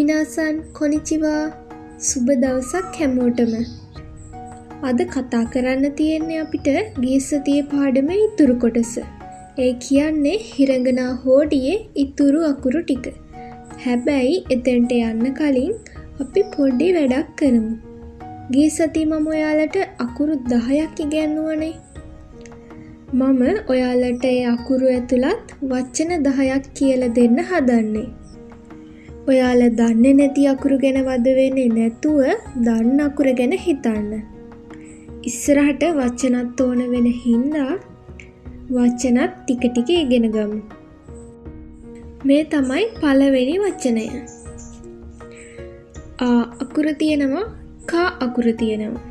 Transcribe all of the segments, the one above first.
මිනාසන් කොනිචිවා සුබ දවසක් හැමෝටම. අද කතා කරන්න තියෙන්නේ අපිට ගිය සතියේ පාඩමේ ඉතුරු කොටස. ඒ කියන්නේ හිරගනා හෝඩියේ ඉතුරු අකුරු ටික. හැබැයි එතෙන්ට යන්න කලින් අපි පොඩි වැඩක් කරමු. ගිය සතියේ මම ඔයාලට අකුරු 10ක් ඉගැන්නුවනේ. මම ඔයාලට ඒ අකුරු ඇතුළත් වචන 10ක් කියලා දෙන්න හදන්නේ. ඔයාලා දන්නේ නැති අකුරු ගැන වද වෙන්නේ නැතුව දන්න අකුරු ගැන හිතන්න. ඉස්සරහට වචනත් ඕන වෙන හින්දා වචනත් ටික ටික ඉගෙන ගමු. මේ තමයි පළවෙනි වචනය. ආ අකුරු තියෙනවා, කා අකුරු තියෙනවා.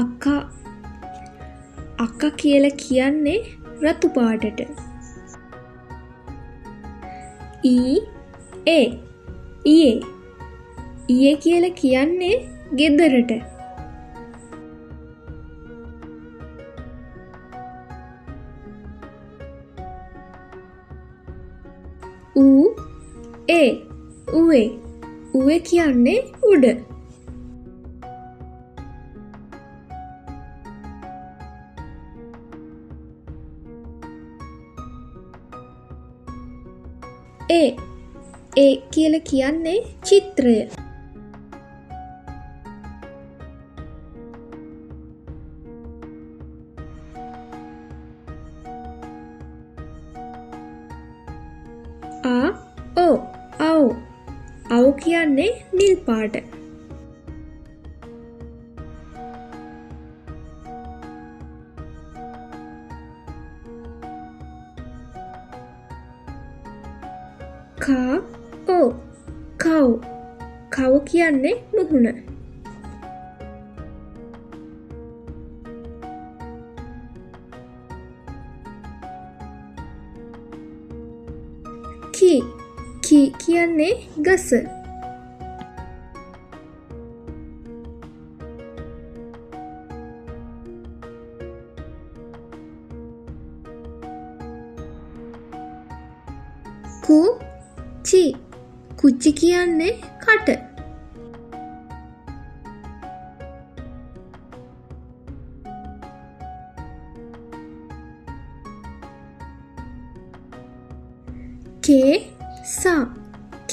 අක්කා. අක්කා කියලා කියන්නේ රතු පාටට. ඊයේ කියලා කියන්නේ ගෙදරට. උවේ කියන්නේ උඩ. ඒ කියලා කියන්නේ චිත්‍රය. අව් කියන්නේ නිල් පාට. කව් කියන්නේ මුහුණ. කී කියන්නේ ගස. කුච්චි කියන්නේ කට.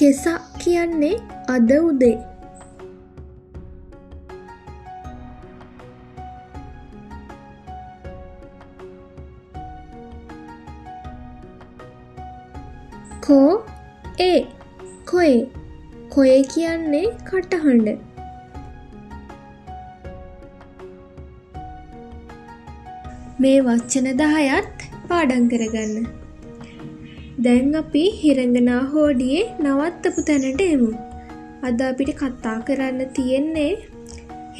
කෙසා කියන්නේ අද උදේ. කොයේ කියන්නේ කටහඬ. මේ වචන 10ත් පාඩම් කරගන්න. දැන් අපි හිරගනා හෝඩියේ නවත්තපු තැනට එමු. අද අපිට කතා කරන්න තියෙන්නේ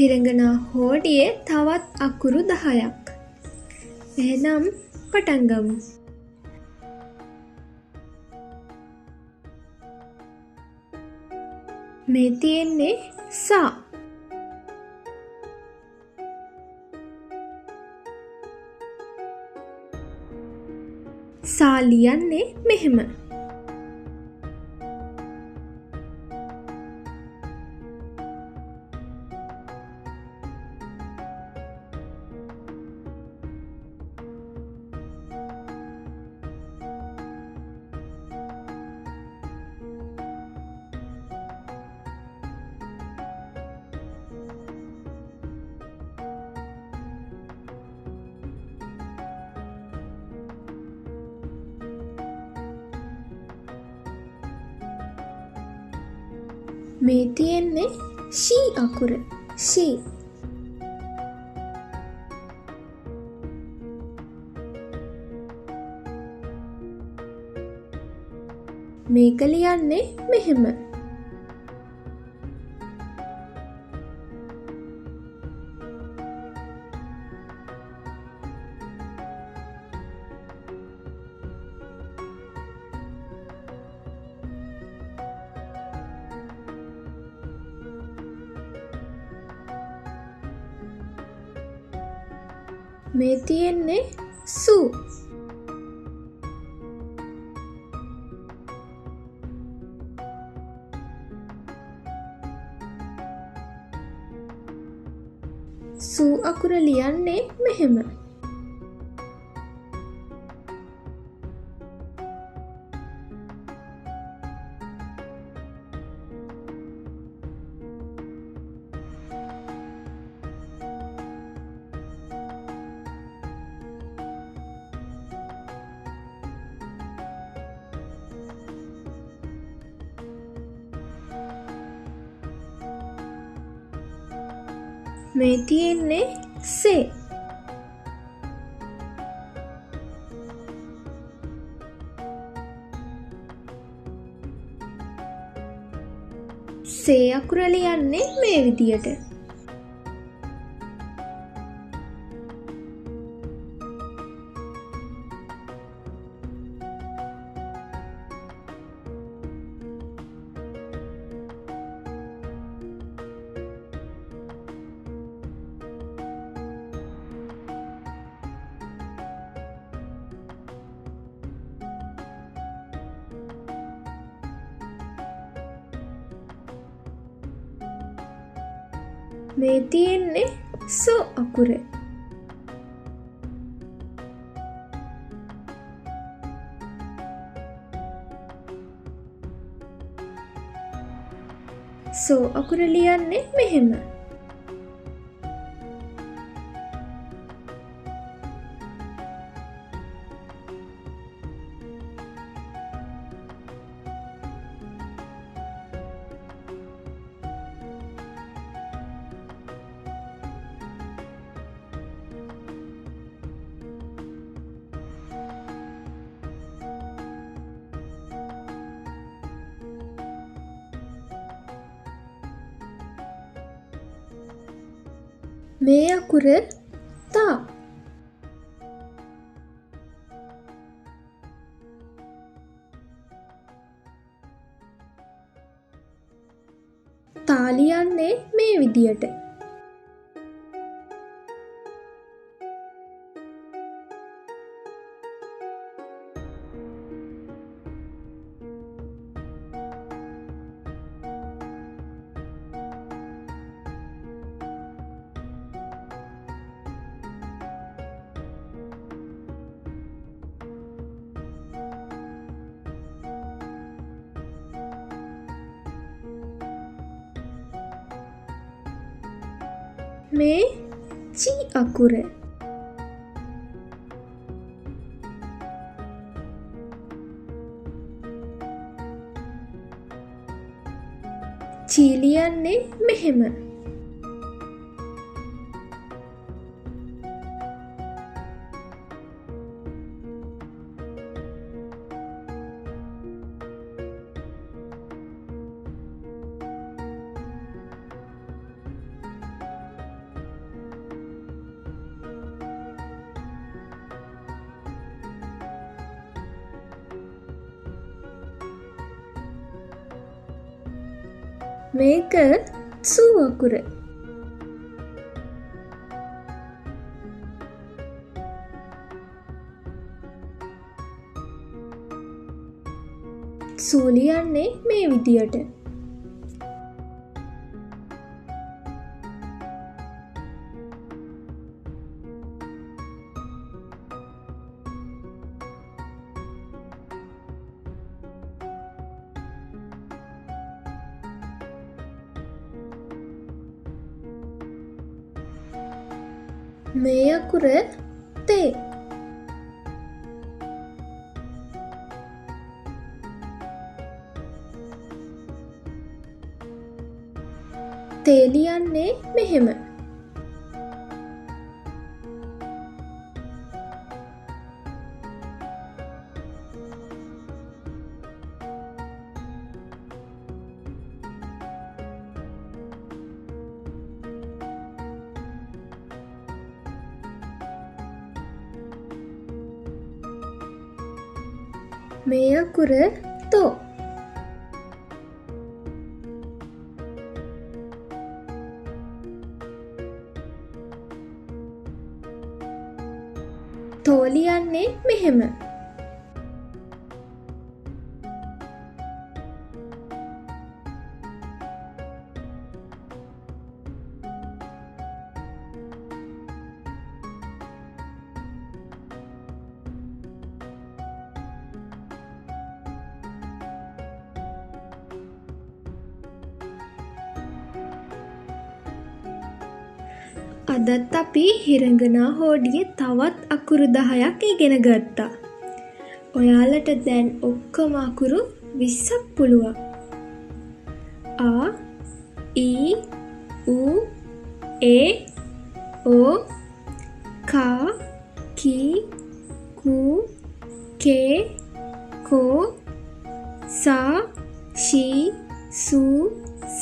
හිරගනා හෝඩියේ තවත් අකුරු 10ක්. එහෙනම් පටන් ගමු. මේ තියෙන්නේ සා. සා ලියන්නේ මෙහෙම. මේ තියෙන්නේ ෂී අකුර. ෂී. මේක ලියන්නේ මෙහෙම. මේ තියෙන්නේ සූ. සූ අකුර ලියන්නේ මෙහෙම. මේ තියෙන්නේ සේ. සේ අකුර ලියන්නේ මේ විදියට. මේ තියෙන්නේ සෝ අකුර. සෝ අකුර ලියන්නේ මෙහෙම. මේ අකුර තා. තා ලියන්නේ මේ විදියට. මේ චි අකුර. චී ලියන්නේ මෙහෙම. මේක සූ අකුර. සූ ලියන්නේ මේ විදියට. මේ අකුර තේ. තේ ලියන්නේ මෙහෙම. මේ අකුර තෝ. තෝ ලියන්නේ මෙහෙම. අදත් අපි හිරඟනා හෝඩියේ තවත් අකුරු 10ක් ඉගෙන ගත්තා. ඔයාලට දැන් ඔක්කොම අකුරු 20ක් පුළුවන්. A, I, U, E, O, Ka, Ki, Ku, Ke, Ko, Sa, Shi, Su,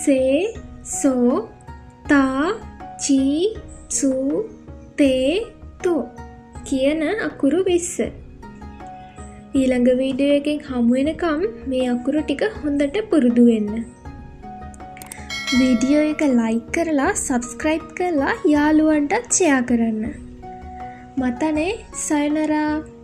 Se, So, Ta, Chi, Su, Te, To කියන අකුරු 20. ඊළඟ වීඩියෝ එකෙන් හමු වෙනකම් මේ අකුරු ටික හොඳට පුරුදු වෙන්න. වීඩියෝ එක ලයික් කරලා සබ්ස්ක්‍රයිබ් කරලා යාළුවන්ටත් ෂෙයා කරන්න. මතනේ සයනරා.